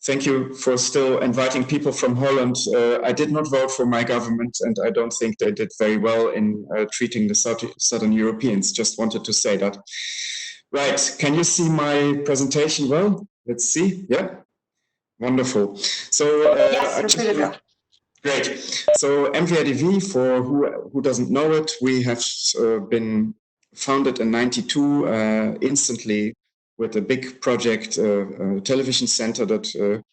Thank you for still inviting people from Holland. I did not vote for my government, and I don't think they did very well in treating the Southern Europeans. Just wanted to say that. Right, can you see my presentation well? Let's see, yeah? Wonderful. So, yes, great. So MVRDV, for who doesn't know it, we have been founded in '92 instantly with a big project, a television center that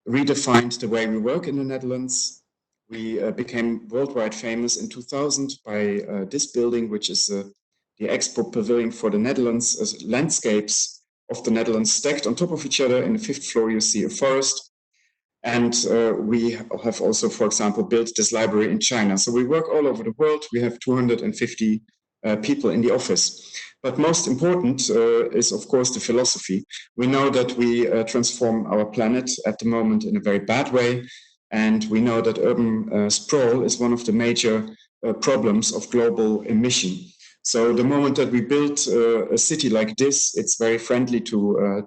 redefined the way we work in the Netherlands. We became worldwide famous in 2000 by this building, which is the Expo Pavilion for the Netherlands, landscapes of the Netherlands stacked on top of each other. In the 5th floor, you see a forest. And we have also, for example, built this library in China. So we work all over the world. We have 250 people in the office. But most important is, of course, the philosophy. We know that we transform our planet at the moment in a very bad way. And we know that urban sprawl is one of the major problems of global emission. So the moment that we build a city like this, it's very friendly to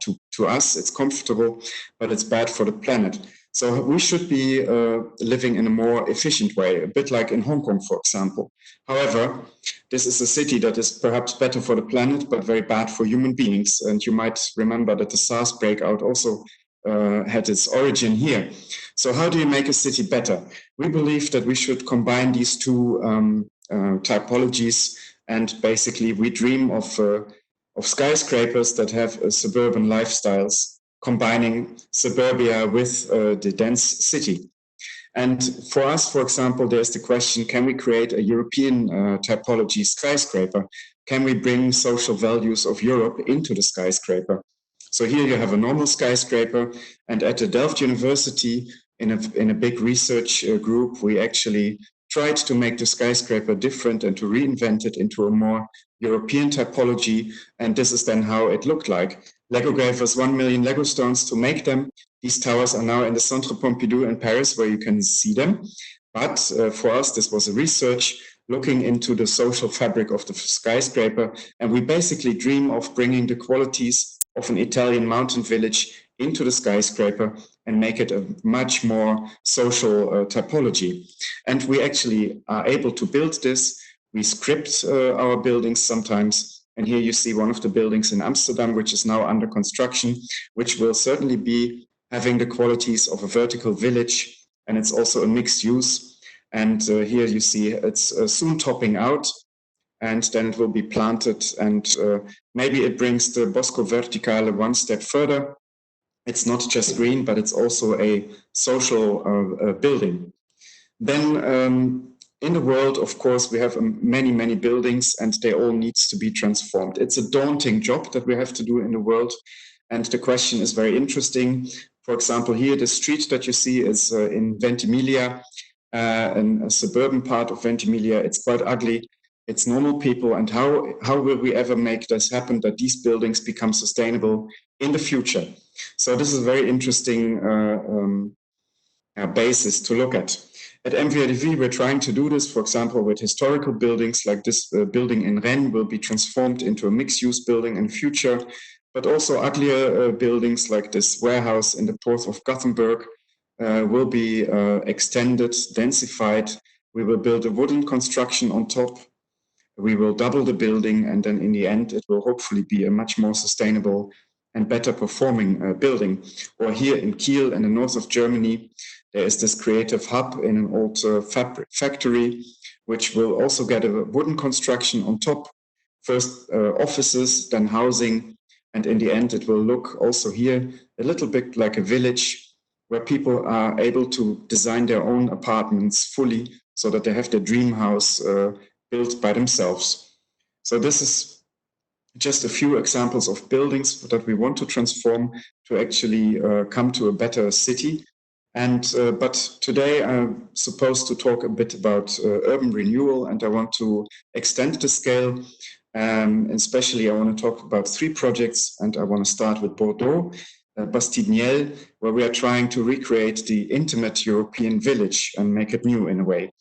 us, it's comfortable, but it's bad for the planet. So we should be living in a more efficient way, a bit like in Hong Kong, for example. However, this is a city that is perhaps better for the planet, but very bad for human beings. And you might remember that the SARS breakout also had its origin here. So how do you make a city better? We believe that we should combine these two typologies, and basically we dream of skyscrapers that have suburban lifestyles, combining suburbia with the dense city. And for us, for example, there's the question, can we create a European typology skyscraper? Can we bring social values of Europe into the skyscraper? So here you have a normal skyscraper, and at the Delft University, in a big research group, we actually tried to make the skyscraper different and to reinvent it into a more European typology. And this is then how it looked like. Lego gave us 1 million Lego stones to make them. These towers are now in the Centre Pompidou in Paris, where you can see them. But for us, this was a research looking into the social fabric of the skyscraper. And we basically dream of bringing the qualities of an Italian mountain village into the skyscraper and make it a much more social typology. And we actually are able to build this. We script our buildings sometimes. And here you see one of the buildings in Amsterdam, which is now under construction, which will certainly be having the qualities of a vertical village. And it's also a mixed use. And here you see it's soon topping out. And then it will be planted. And maybe it brings the Bosco Verticale one step further. It's not just green, but it's also a social building. Then in the world, of course, we have many, many buildings, and they all needs to be transformed. It's a daunting job that we have to do in the world. And the question is very interesting. For example, here, the street that you see is in Ventimiglia, in a suburban part of Ventimiglia. It's quite ugly. It's normal people. And how will we ever make this happen, that these buildings become sustainable in the future? So this is a very interesting basis to look at. At MVRDV, we're trying to do this, for example, with historical buildings like this building in Rennes will be transformed into a mixed-use building in the future, but also uglier buildings like this warehouse in the port of Gothenburg will be extended, densified. We will build a wooden construction on top. We will double the building, and then in the end, it will hopefully be a much more sustainable and better performing building. Or here in Kiel, in the north of Germany, there is this creative hub in an old fabric factory, which will also get a wooden construction on top. First offices, then housing, and in the end, it will look also here a little bit like a village where people are able to design their own apartments fully so that they have their dream house built by themselves. So this is just a few examples of buildings that we want to transform to actually come to a better city. And but today I'm supposed to talk a bit about urban renewal, and I want to extend the scale. Especially I want to talk about 3 projects, and I want to start with Bordeaux, Bastide Niel, where we are trying to recreate the intimate European village and make it new in a way.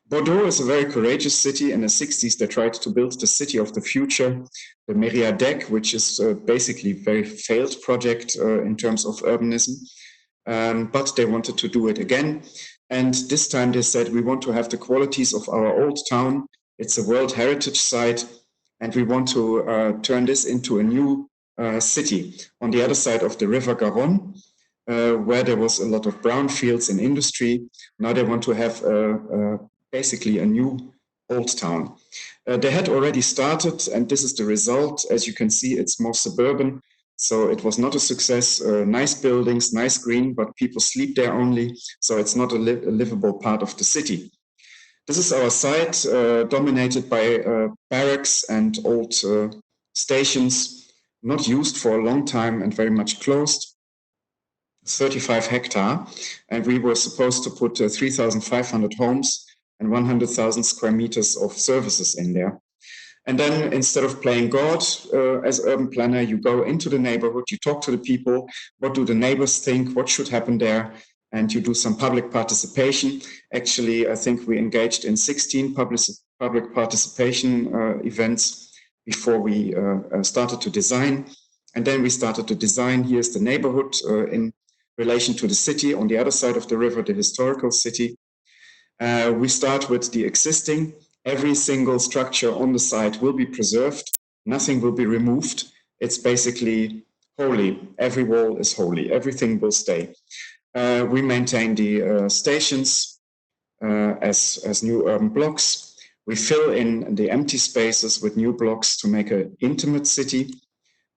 Bordeaux is a very courageous city. In the 60s, they tried to build the city of the future, the Mériadeck, which is basically a very failed project in terms of urbanism. but they wanted to do it again. And this time they said, we want to have the qualities of our old town. It's a World Heritage Site, and we want to turn this into a new city on the other side of the River Garonne, where there was a lot of brownfields in industry. Now they want to have basically a new old town. They had already started, and this is the result. As you can see, it's more suburban. So it was not a success. Nice buildings, nice green, but people sleep there only. So it's not a livable part of the city. This is our site, dominated by barracks and old stations, not used for a long time and very much closed. 35 hectare, and we were supposed to put 3,500 homes and 100,000 square meters of services in there. And then instead of playing God as urban planner, you go into the neighborhood, you talk to the people, what do the neighbors think, what should happen there, and you do some public participation. Actually, I think we engaged in 16 public participation events before we started to design. And then we started to design. Here's the neighborhood in relation to the city on the other side of the river, the historical city. We start with the existing. Every single structure on the site will be preserved. Nothing will be removed. It's basically holy. Every wall is holy. Everything will stay. We maintain the stations as new urban blocks. We fill in the empty spaces with new blocks to make an intimate city.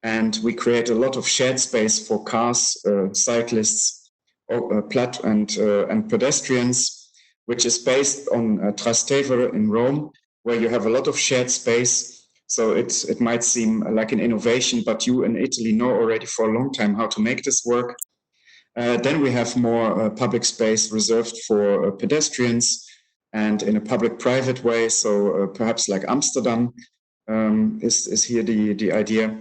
And we create a lot of shared space for cars, cyclists, and pedestrians, which is based on Trastevere in Rome, where you have a lot of shared space. So it might seem like an innovation, but you in Italy know already for a long time how to make this work. Then we have more public space reserved for pedestrians and in a public-private way. So perhaps like Amsterdam is here the idea.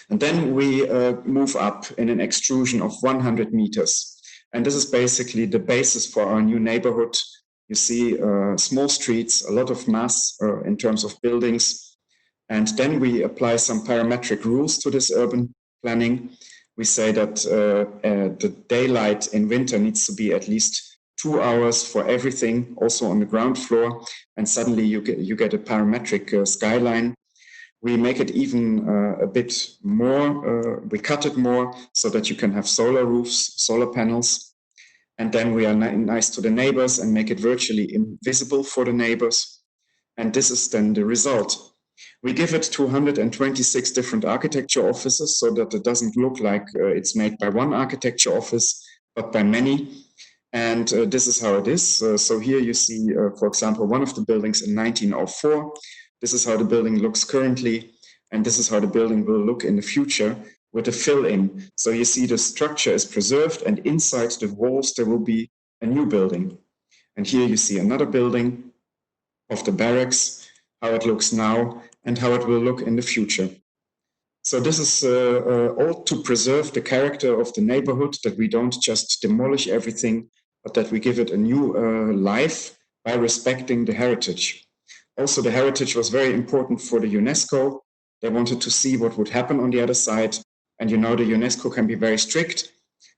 And then we move up in an extrusion of 100 meters. And this is basically the basis for our new neighborhood. You see small streets, a lot of mass in terms of buildings. And then we apply some parametric rules to this urban planning. We say that the daylight in winter needs to be at least 2 hours for everything, also on the ground floor. And suddenly you get a parametric skyline. We make it even a bit more, we cut it more so that you can have solar roofs, solar panels. And then we are nice to the neighbors and make it virtually invisible for the neighbors. And this is then the result. We give it 226 different architecture offices so that it doesn't look like it's made by one architecture office, but by many. And this is how it is. So here you see, for example, one of the buildings in 1904. This is how the building looks currently, and this is how the building will look in the future with a fill-in. So you see the structure is preserved, and inside the walls there will be a new building. And here you see another building of the barracks, how it looks now, and how it will look in the future. So this is all to preserve the character of the neighborhood, that we don't just demolish everything, but that we give it a new life by respecting the heritage. Also, the heritage was very important for the UNESCO. They wanted to see what would happen on the other side. And you know, the UNESCO can be very strict.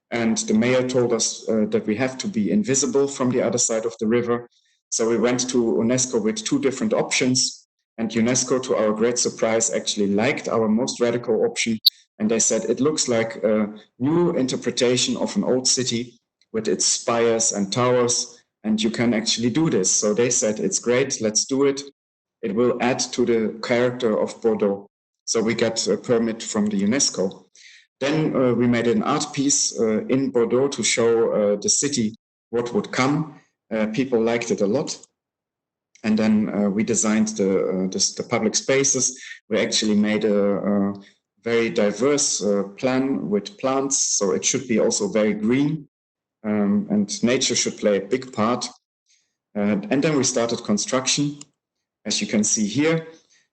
And the mayor told us that we have to be invisible from the other side of the river. So we went to UNESCO with 2 different options. And UNESCO, to our great surprise, actually liked our most radical option. And they said, it looks like a new interpretation of an old city with its spires and towers. And you can actually do this. So they said, it's great, let's do it. It will add to the character of Bordeaux. So we got a permit from the UNESCO. Then we made an art piece in Bordeaux to show the city what would come. People liked it a lot. And then we designed the public spaces. We actually made a very diverse plan with plants. So it should be also very green. And nature should play a big part. And then we started construction. As you can see here,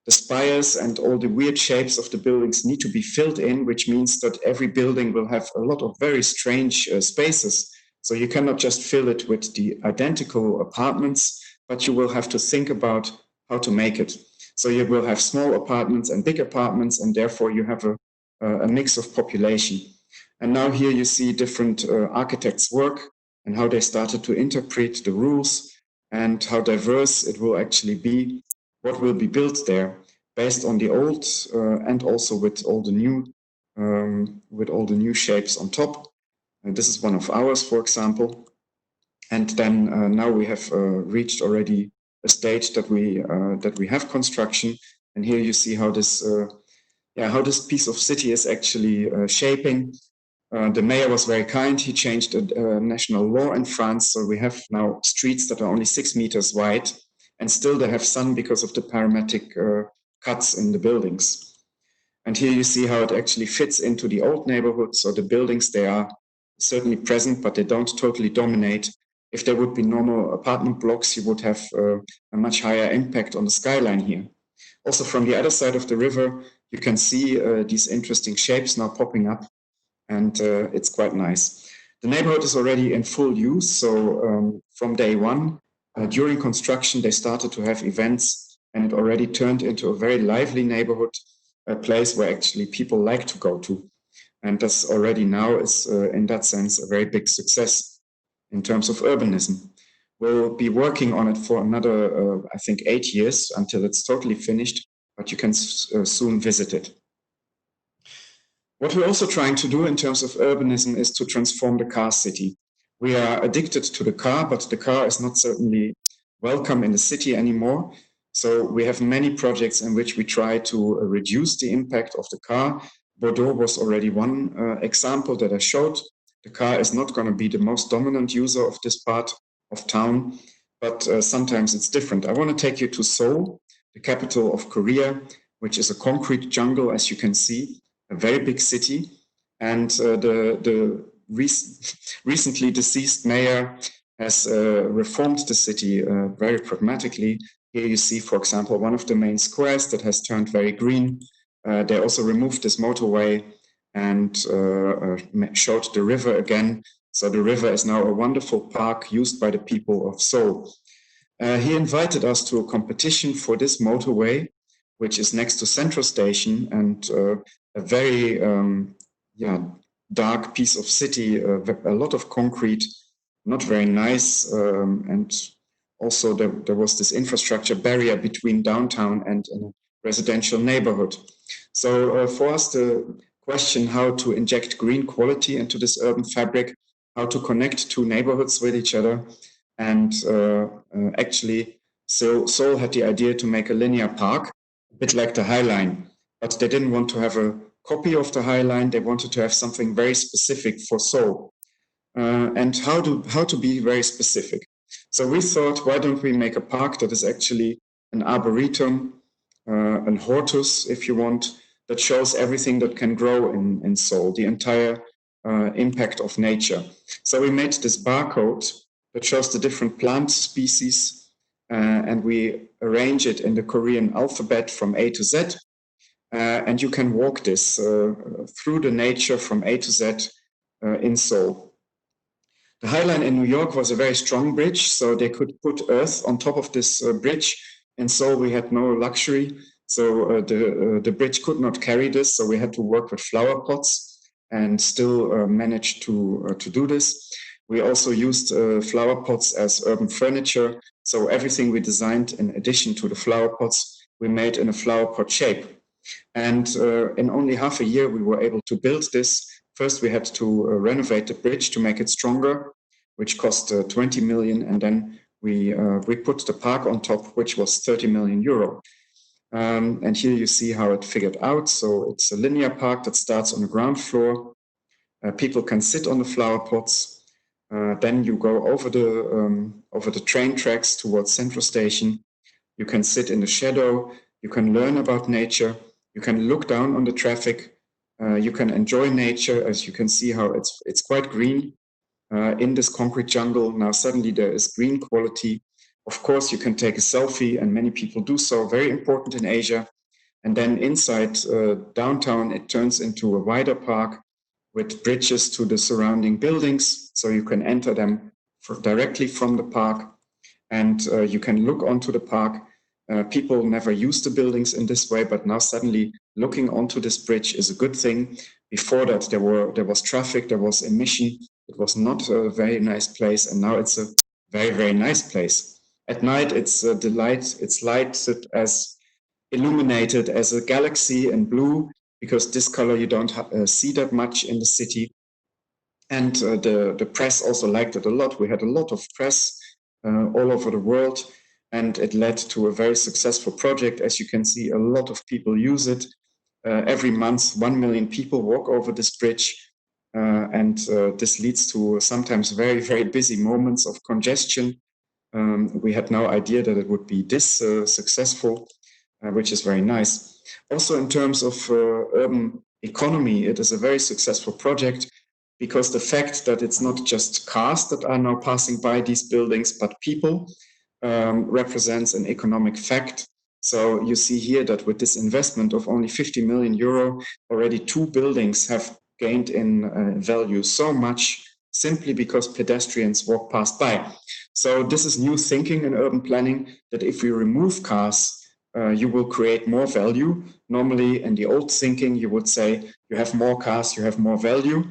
the spires and all the weird shapes of the buildings need to be filled in, which means that every building will have a lot of very strange spaces. So you cannot just fill it with the identical apartments, but you will have to think about how to make it. So you will have small apartments and big apartments, and therefore you have a mix of population. And now here you see different architects' work and how they started to interpret the rules and how diverse it will actually be, what will be built there based on the old and also with all the new shapes on top. This is one of ours, for example. And then now we have reached already a stage that we have construction. And here you see how this piece of city is actually shaping. The mayor was very kind. He changed a national law in France, so we have now streets that are only 6 meters wide, and still they have sun because of the parametric cuts in the buildings. And here you see how it actually fits into the old neighborhood. So the buildings, they are certainly present, but they don't totally dominate. If there would be normal apartment blocks, you would have a much higher impact on the skyline here. Also from the other side of the river, you can see these interesting shapes now popping up, and it's quite nice. The neighborhood is already in full use. So from day one, during construction, they started to have events, and it already turned into a very lively neighborhood, a place where actually people like to go to. And this already now is, in that sense, a very big success in terms of urbanism. We'll be working on it for another, I think, 8 years until it's totally finished, but you can soon visit it. What we're also trying to do in terms of urbanism is to transform the car city. We are addicted to the car, but the car is not certainly welcome in the city anymore. So we have many projects in which we try to reduce the impact of the car. Bordeaux was already one example that I showed. The car is not going to be the most dominant user of this part of town, but sometimes it's different. I want to take you to Seoul, the capital of Korea, which is a concrete jungle, as you can see, a very big city. And the recently deceased mayor has reformed the city very pragmatically. Here you see, for example, one of the main squares that has turned very green. They also removed this motorway and showed the river again. So the river is now a wonderful park used by the people of Seoul. He invited us to a competition for this motorway, which is next to Central Station, and a very dark piece of city, a lot of concrete, not very nice, and also there was this infrastructure barrier between downtown and a residential neighborhood. So for us, the question how to inject green quality into this urban fabric, how to connect two neighborhoods with each other, and actually Seoul had the idea to make a linear park, a bit like the High Line, but they didn't want to have a copy of the High Line. They wanted to have something very specific for Seoul. And how to be very specific. So we thought, why don't we make a park that is actually an arboretum, an hortus, if you want, that shows everything that can grow in Seoul, the entire impact of nature. So we made this barcode that shows the different plant species, and we arrange it in the Korean alphabet from A to Z. And you can walk this through the nature from A to Z in Seoul. The High Line in New York was a very strong bridge, so they could put earth on top of this bridge. In Seoul, we had no luxury, so the bridge could not carry this, so we had to work with flower pots and still manage to do this. We also used flower pots as urban furniture, so everything we designed in addition to the flower pots, we made in a flower pot shape. And in only half a year, we were able to build this. First, we had to renovate the bridge to make it stronger, which cost 20 million. And then we put the park on top, which was 30 million euro. And here you see how it figured out. So it's a linear park that starts on the ground floor. People can sit on the flower pots. Then you go over the train tracks towards Central Station. You can sit in the shadow. You can learn about nature. You can look down on the traffic. You can enjoy nature, as you can see how it's quite green in this concrete jungle. Now suddenly there is green quality. Of course, you can take a selfie, and many people do so, very important in Asia. And then inside downtown, it turns into a wider park with bridges to the surrounding buildings. So you can enter them directly from the park, and you can look onto the park. People never used the buildings in this way, but now suddenly looking onto this bridge is a good thing. Before that, there was traffic, there was emission. It was not a very nice place, and now it's a very, very nice place. At night, it's a delight. It's lighted as illuminated as a galaxy in blue, because this color you don't see that much in the city. And the press also liked it a lot. We had a lot of press all over the world, and it led to a very successful project. As you can see, a lot of people use it. Every month, 1 million people walk over this bridge, and this leads to sometimes very, very busy moments of congestion. We had no idea that it would be this successful, which is very nice. Also, in terms of urban economy, it is a very successful project, because the fact that it's not just cars that are now passing by these buildings, but people, represents an economic fact. So you see here that with this investment of only 50 million euro, already 2 buildings have gained in value so much, simply because pedestrians walk past by. So this is new thinking in urban planning, that if we remove cars, you will create more value. Normally, in the old thinking, you would say you have more cars, you have more value.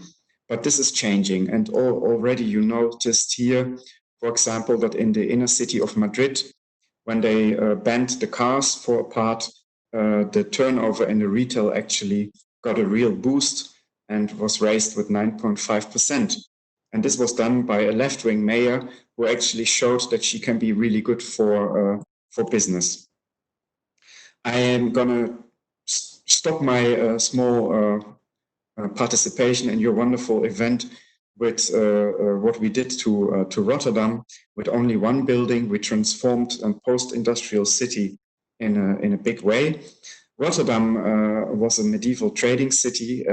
But this is changing. And already you noticed here, for example, that in the inner city of Madrid, when they banned the cars for a part, the turnover in the retail actually got a real boost and was raised with 9.5%. And this was done by a left-wing mayor who actually showed that she can be really good for business. I am going to stop my small participation in your wonderful event with what we did to Rotterdam. With only 1 building, we transformed a post-industrial city in a big way. Rotterdam was a medieval trading city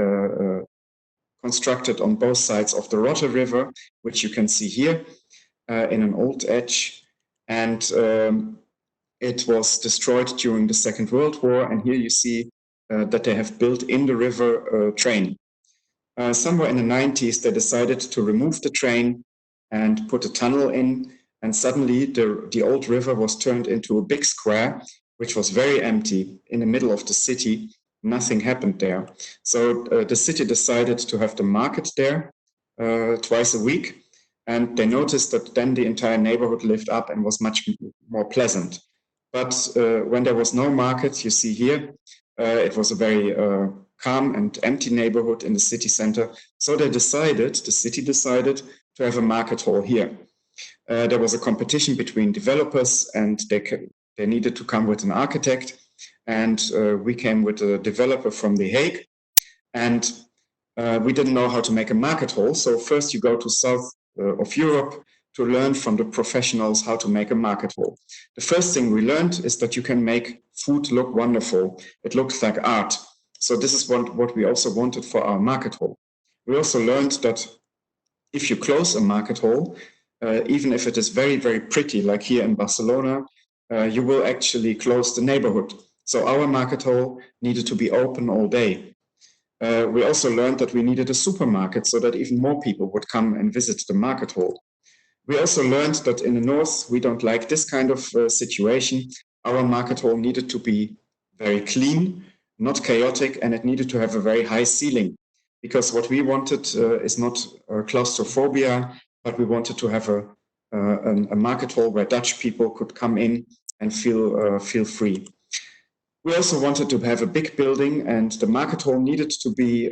constructed on both sides of the Rotter River, which you can see here in an old edge. And it was destroyed during the Second World War. And here you see that they have built in the river a train. Somewhere in the 90s, they decided to remove the train and put a tunnel in. And suddenly the old river was turned into a big square, which was very empty in the middle of the city. Nothing happened there. So the city decided to have the market there twice a week. And they noticed that then the entire neighborhood lived up and was much more pleasant. But when there was no market, you see here, it was a very calm and empty neighborhood in the city center. So the city decided to have a market hall here. There was a competition between developers, and they needed to come with an architect. And we came with a developer from The Hague. And we didn't know how to make a market hall. So first you go to south of Europe to learn from the professionals how to make a market hall. The first thing we learned is that you can make food look wonderful. It looks like art. So this is what we also wanted for our market hall. We also learned that if you close a market hall, even if it is very, very pretty, like here in Barcelona, you will actually close the neighborhood. So our market hall needed to be open all day. We also learned that we needed a supermarket so that even more people would come and visit the market hall. We also learned that in the north, we don't like this kind of situation. Our market hall needed to be very clean, not chaotic, and it needed to have a very high ceiling. Because what we wanted is not claustrophobia, but we wanted to have a market hall where Dutch people could come in and feel free. We also wanted to have a big building, and the market hall needed to be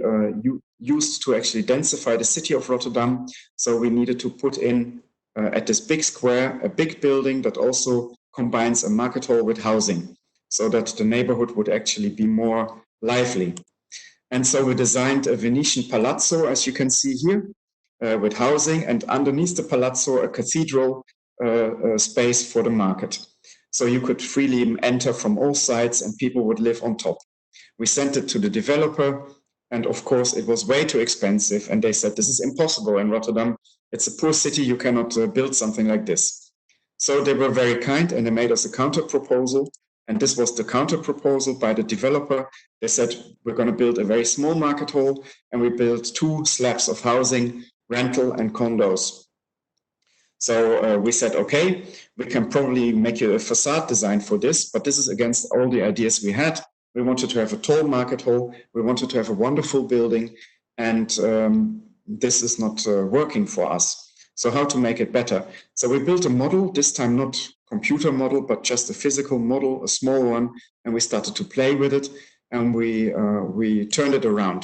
used to actually densify the city of Rotterdam. So we needed to put in at this big square a big building that also combines a market hall with housing, so that the neighborhood would actually be more lively. And so we designed a Venetian palazzo, as you can see here, with housing, and underneath the palazzo, a cathedral space for the market. So you could freely enter from all sides and people would live on top. We sent it to the developer, and of course it was way too expensive. And they said, this is impossible in Rotterdam. It's a poor city, you cannot build something like this. So they were very kind and they made us a counter proposal. And this was the counter proposal by the developer. They said, we're going to build a very small market hall, and we built 2 slabs of housing, rental and condos. So we said, okay, we can probably make you a facade design for this, but this is against all the ideas we had. We wanted to have a tall market hall. We wanted to have a wonderful building. and this is not working for us. So how to make it better? So we built a model, this time not computer model, but just a physical model, a small one, and we started to play with it, and we turned it around.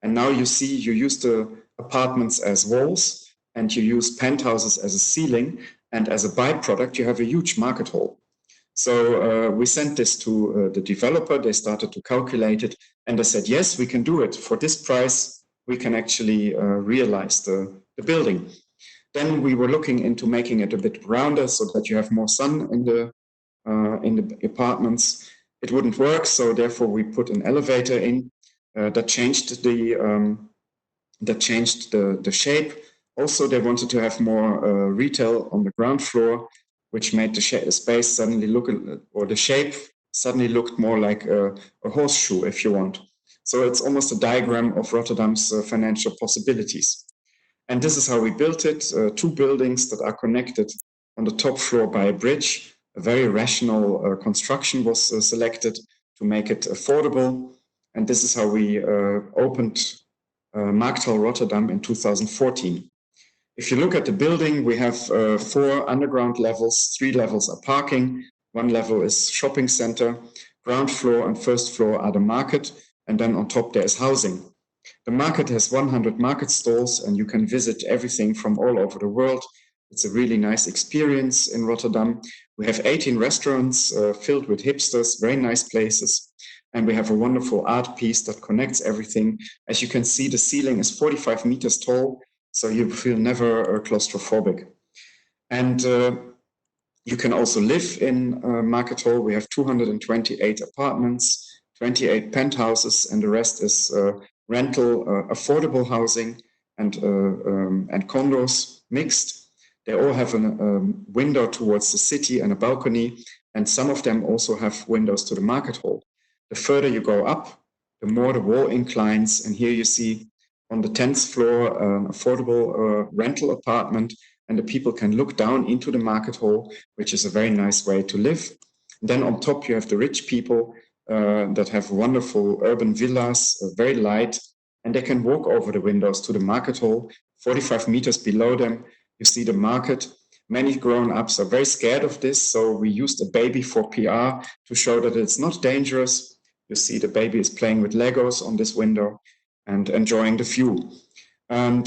And now you see, you use the apartments as walls, and you use penthouses as a ceiling, and as a byproduct, you have a huge market hall. So we sent this to the developer, they started to calculate it, and they said, yes, we can do it. For this price, we can actually realize the building. Then we were looking into making it a bit rounder so that you have more sun in the apartments. It wouldn't work, so therefore we put an elevator in that changed the shape. Also, they wanted to have more retail on the ground floor, which made the space suddenly look, or the shape suddenly looked more like a horseshoe, if you want. So it's almost a diagram of Rotterdam's financial possibilities. And this is how we built it, 2 buildings that are connected on the top floor by a bridge. A very rational construction was selected to make it affordable. And this is how we opened Markthal Rotterdam in 2014. If you look at the building, we have 4 underground levels, 3 levels are parking, 1 level is shopping center, ground floor and first floor are the market, and then on top there is housing. The market has 100 market stalls, and you can visit everything from all over the world. It's a really nice experience in Rotterdam. We have 18 restaurants filled with hipsters, very nice places. And we have a wonderful art piece that connects everything. As you can see, the ceiling is 45 meters tall, so you feel never claustrophobic. And you can also live in Market Hall. We have 228 apartments, 28 penthouses, and the rest is rental, affordable housing, and condos mixed. They all have a window towards the city and a balcony, and some of them also have windows to the Market Hall. The further you go up, the more the wall inclines, and here you see on the 10th floor an affordable rental apartment, and the people can look down into the Market Hall, which is a very nice way to live. And then on top you have the rich people that have wonderful urban villas, very light, and they can walk over the windows to the Market Hall. 45 meters below them, you see the market. Many grown-ups are very scared of this, so we used a baby for PR to show that it's not dangerous. You see the baby is playing with Legos on this window and enjoying the view. And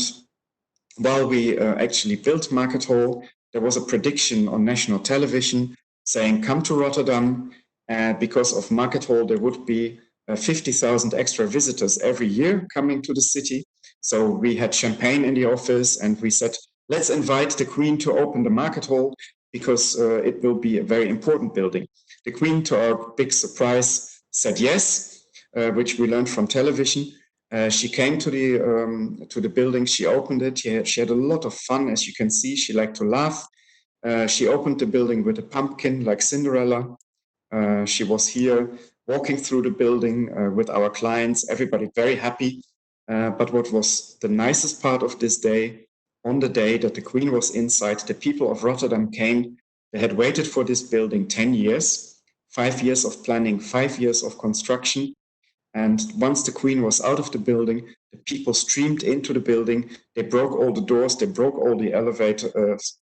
while we actually built Market Hall, there was a prediction on national television saying, come to Rotterdam. Because of Market Hall, there would be 50,000 extra visitors every year coming to the city. So we had champagne in the office, and we said, let's invite the Queen to open the Market Hall, because it will be a very important building. The Queen, to our big surprise, said yes, which we learned from television. She came to the building, she opened it, she had a lot of fun, as you can see, she liked to laugh. She opened the building with a pumpkin like Cinderella. She was here walking through the building with our clients, everybody very happy. But what was the nicest part of this day, on the day that the Queen was inside, the people of Rotterdam came. They had waited for this building 10 years, 5 years of planning, 5 years of construction. And once the Queen was out of the building, the people streamed into the building. They broke all the doors, they broke all the elevators,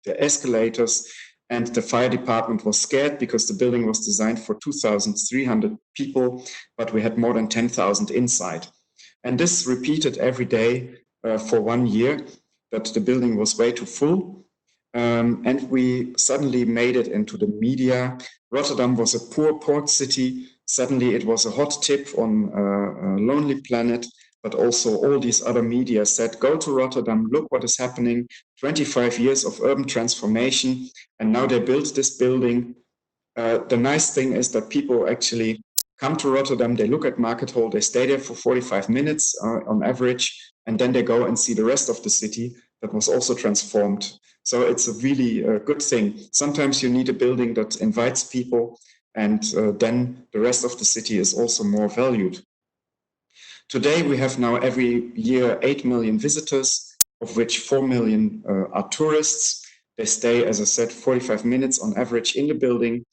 the escalators, and the fire department was scared because the building was designed for 2,300 people, but we had more than 10,000 inside. And this repeated every day for 1 year, that the building was way too full. And we suddenly made it into the media. Rotterdam was a poor port city. Suddenly it was a hot tip on Lonely Planet, but also all these other media said, go to Rotterdam, look what is happening, 25 years of urban transformation, and now they built this building. The nice thing is that people actually come to Rotterdam, they look at Market Hall, they stay there for 45 minutes on average, and then they go and see the rest of the city that was also transformed. So it's a really good thing. Sometimes you need a building that invites people, and then the rest of the city is also more valued. Today we have now every year 8 million visitors, of which 4 million are tourists. They stay, as I said, 45 minutes on average in the building.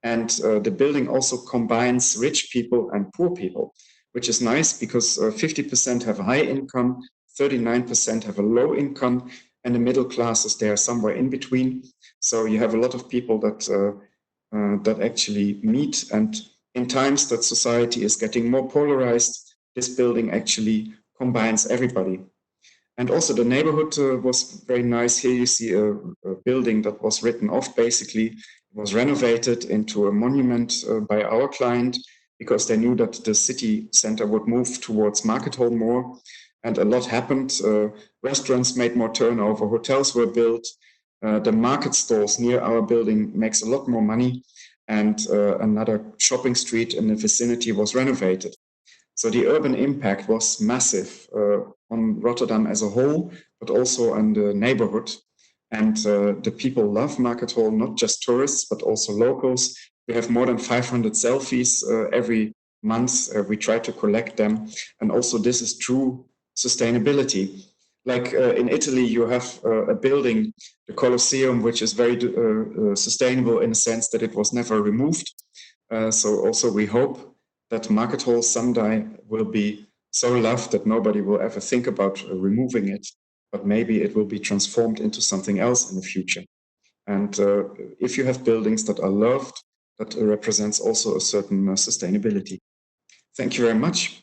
And the building also combines rich people and poor people. which is nice because 50% have a high income, 39% have a low income, and the middle classes, they are somewhere in between. So you have a lot of people that actually meet, and in times that society is getting more polarized, this building actually combines everybody. And also the neighborhood was very nice. Here you see a building that was written off, basically. It was renovated into a monument by our client because they knew that the city center would move towards Market Hall more. And a lot happened. Restaurants made more turnover, hotels were built. The market stalls near our building makes a lot more money. And another shopping street in the vicinity was renovated. So the urban impact was massive on Rotterdam as a whole, but also on the neighborhood. And the people love Market Hall, not just tourists, but also locals. We have more than 500 selfies every month. We try to collect them. And also this is true sustainability. Like in Italy, you have a building, the Colosseum, which is very sustainable in the sense that it was never removed. So also we hope that Market Hall someday will be so loved that nobody will ever think about removing it, but maybe it will be transformed into something else in the future. And if you have buildings that are loved, that represents also a certain sustainability. Thank you very much.